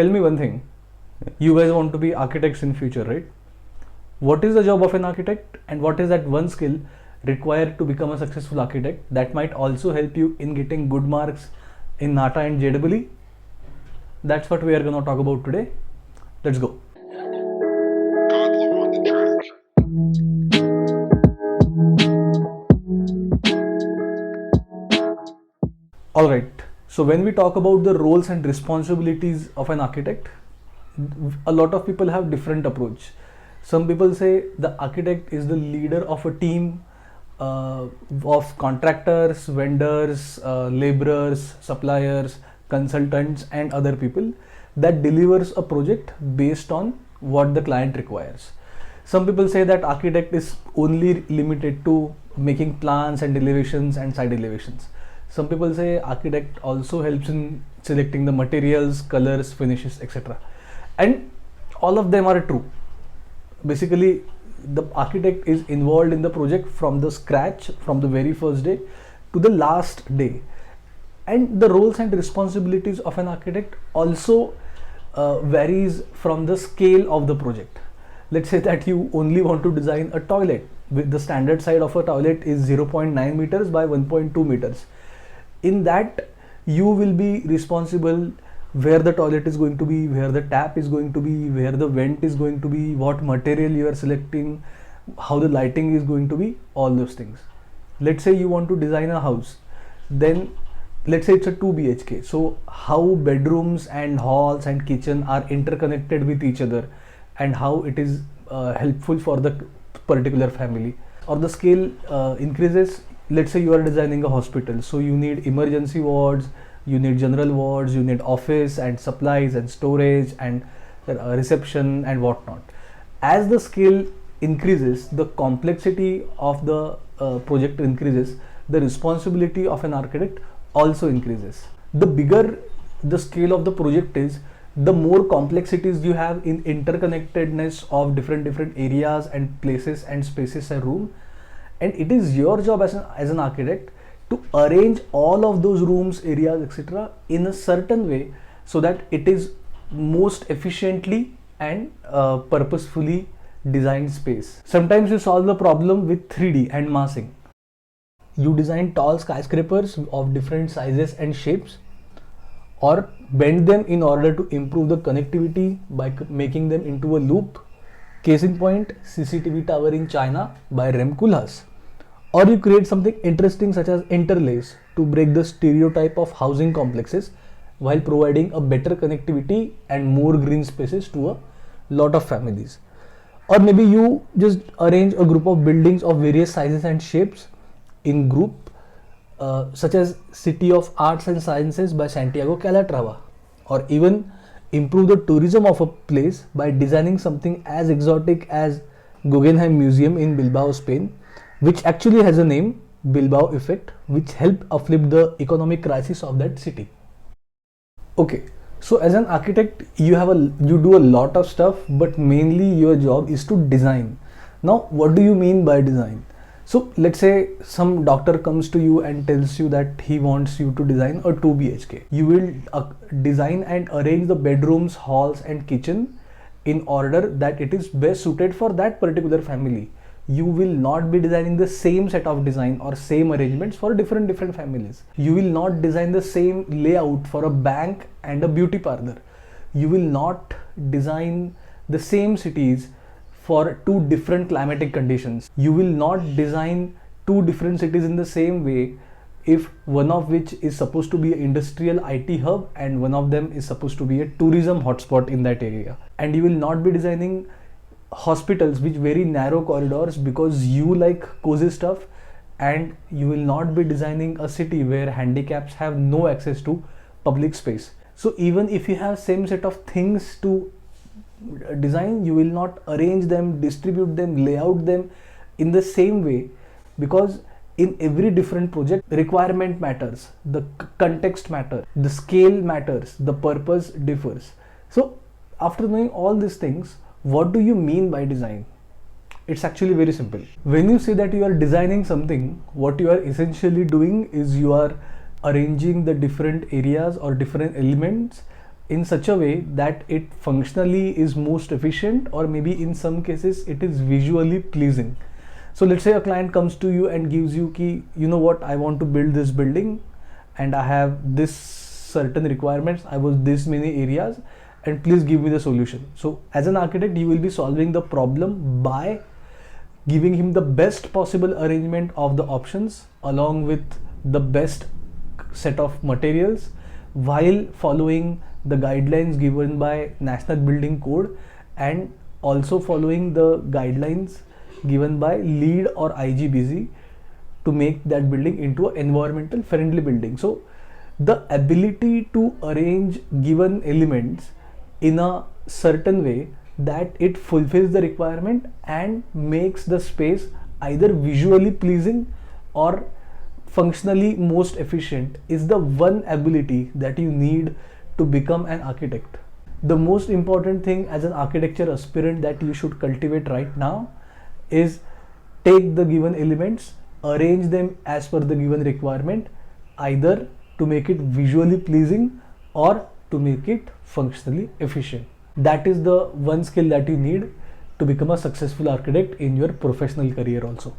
tell me one thing. You guys want to be architects in future, right? What is the job of an architect, and what is that one skill required to become a successful architect that might also help you in getting good marks in NATA and JEE? That's what we are going to talk about today. Let's go. Alright, so when we talk about the roles and responsibilities of an architect, a lot of people have different approach. Some people say the architect is the leader of a team of contractors, vendors, laborers, suppliers, consultants and other people that delivers a project based on what the client requires. Some people say that architect is only limited to making plans and elevations and side elevations. Some people say architect also helps in selecting the materials, colors, finishes, etc. And all of them are true. Basically, the architect is involved in the project from the scratch, from the very first day to the last day. And the roles and responsibilities of an architect also varies from the scale of the project. Let's say that you only want to design a toilet. The standard size of a toilet is 0.9 meters by 1.2 meters. In that, you will be responsible where the toilet is going to be, where the tap is going to be, where the vent is going to be, what material you are selecting, how the lighting is going to be, all those things. Let's say you want to design a house, then let's say it's a 2 BHK. So how bedrooms and halls and kitchen are interconnected with each other and how it is helpful for the particular family. Or the scale increases. Let's say you are designing a hospital, so you need emergency wards, you need general wards, you need office and supplies and storage and reception and whatnot. As the scale increases, the complexity of the project increases, the responsibility of an architect also increases. The bigger the scale of the project is, the more complexities you have in interconnectedness of different areas and places and spaces and room. And it is your job as an architect to arrange all of those rooms, areas, etc. in a certain way so that it is most efficiently and purposefully designed space. Sometimes you solve the problem with 3D and massing. You design tall skyscrapers of different sizes and shapes, or bend them in order to improve the connectivity by making them into a loop. Case in point, CCTV tower in China by Rem Koolhaas. Or you create something interesting such as interlace to break the stereotype of housing complexes while providing a better connectivity and more green spaces to a lot of families. Or maybe you just arrange a group of buildings of various sizes and shapes in group, such as City of Arts and Sciences by Santiago Calatrava. Or even improve the tourism of a place by designing something as exotic as Guggenheim Museum in Bilbao, Spain, which actually has a name, Bilbao Effect, which helped uplift the economic crisis of that city. Okay, so as an architect, you do a lot of stuff, but mainly your job is to design. Now, what do you mean by design? So let's say some doctor comes to you and tells you that he wants you to design a 2 BHK. You will design and arrange the bedrooms, halls and kitchen in order that it is best suited for that particular family. You will not be designing the same set of design or same arrangements for different families. You will not design the same layout for a bank and a beauty parlor. You will not design the same cities for two different climatic conditions. You will not design two different cities in the same way if one of which is supposed to be an industrial IT hub and one of them is supposed to be a tourism hotspot in that area. And you will not be designing hospitals with very narrow corridors because you like cozy stuff, and you will not be designing a city where handicaps have no access to public space. So even if you have same set of things to design, you will not arrange them, distribute them, layout them in the same way, because in every different project requirement matters, the context matters, the scale matters, the purpose differs. So after knowing all these things, what do you mean by design? It's actually very simple. When you say that you are designing something, what you are essentially doing is you are arranging the different areas or different elements in such a way that it functionally is most efficient, or maybe in some cases it is visually pleasing. So let's say a client comes to you and gives you key, you know what, I want to build this building and I have this certain requirements, I was this many areas, and please give me the solution. So as an architect, you will be solving the problem by giving him the best possible arrangement of the options along with the best set of materials, while following the guidelines given by National Building Code and also following the guidelines given by LEED or IGBC to make that building into an environmental friendly building. So the ability to arrange given elements in a certain way that it fulfills the requirement and makes the space either visually pleasing or functionally most efficient is the one ability that you need to become an architect. The most important thing as an architecture aspirant that you should cultivate right now is take the given elements, arrange them as per the given requirement, either to make it visually pleasing or to make it functionally efficient. That is the one skill that you need to become a successful architect in your professional career also.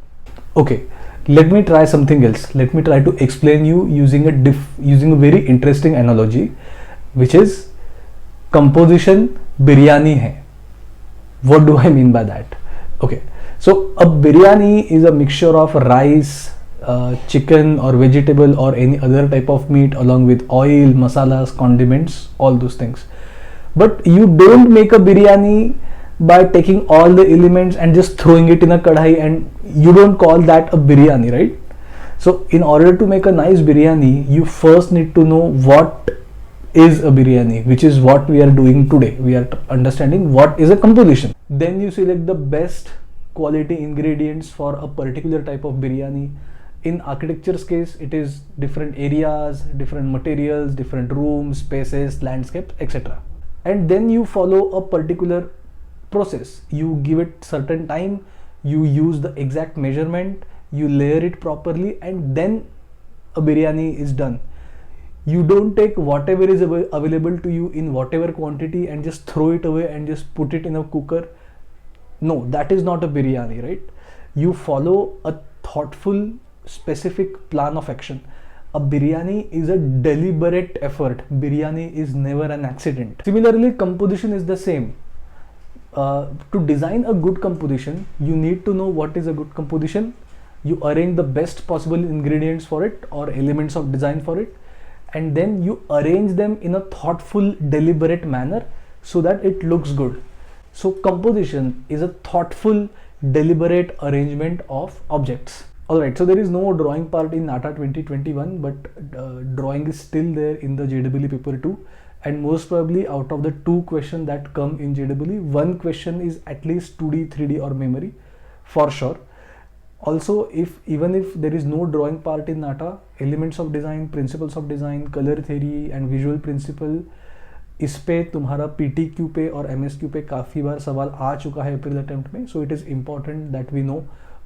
Okay, let me try something else. Let me try to explain you using a very interesting analogy, which is composition biryani hai. What do I mean by that? Okay, so a biryani is a mixture of rice, chicken or vegetable or any other type of meat along with oil, masalas, condiments, all those things. But you don't make a biryani by taking all the elements and just throwing it in a kadhai, and you don't call that a biryani, right? So in order to make a nice biryani, you first need to know what is a biryani, which is what we are doing today. We are understanding what is a composition. Then you select the best quality ingredients for a particular type of biryani. In architecture's case, it is different areas, different materials, different rooms, spaces, landscapes, etc. And then you follow a particular process. You give it certain time, you use the exact measurement, you layer it properly, and then a biryani is done. You don't take whatever is available to you in whatever quantity and just throw it away and just put it in a cooker. No, that is not a biryani, right? You follow a thoughtful, specific plan of action. A biryani is a deliberate effort. Biryani is never an accident. Similarly, composition is the same. To design a good composition, you need to know what is a good composition. You arrange the best possible ingredients for it or elements of design for it, and then you arrange them in a thoughtful, deliberate manner so that it looks good. So composition is a thoughtful, deliberate arrangement of objects. Alright, so there is no drawing part in NATA 2021, but drawing is still there in the JEE paper 2, and most probably out of the 2 questions that come in JEE, 1 question is at least 2D, 3D or memory for sure. Also, even if there is no drawing part in NATA, elements of design, principles of design, color theory and visual principle, इस पे तुम्हारा PTQ पे और MSQ पे काफ़ी बार सवाल आ चुका है अप्रैल अटेम्प्ट में. So it is important that we know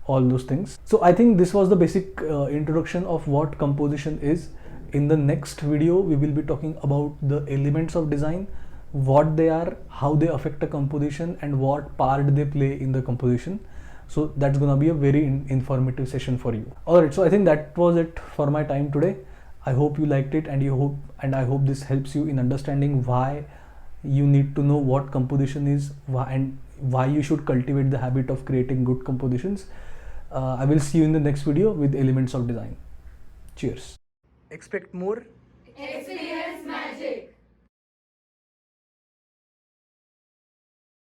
all those things. So I think this was the basic introduction of what composition is. In the next video, we will be talking about the elements of design, what they are, how they affect a composition, and what part they play in the composition. So that's gonna be a very informative session for you. Alright, so I think that was it for my time today. I hope you liked it, and I hope this helps you in understanding why you need to know what composition is, why you should cultivate the habit of creating good compositions. I will see you in the next video with elements of design. Cheers. Expect more.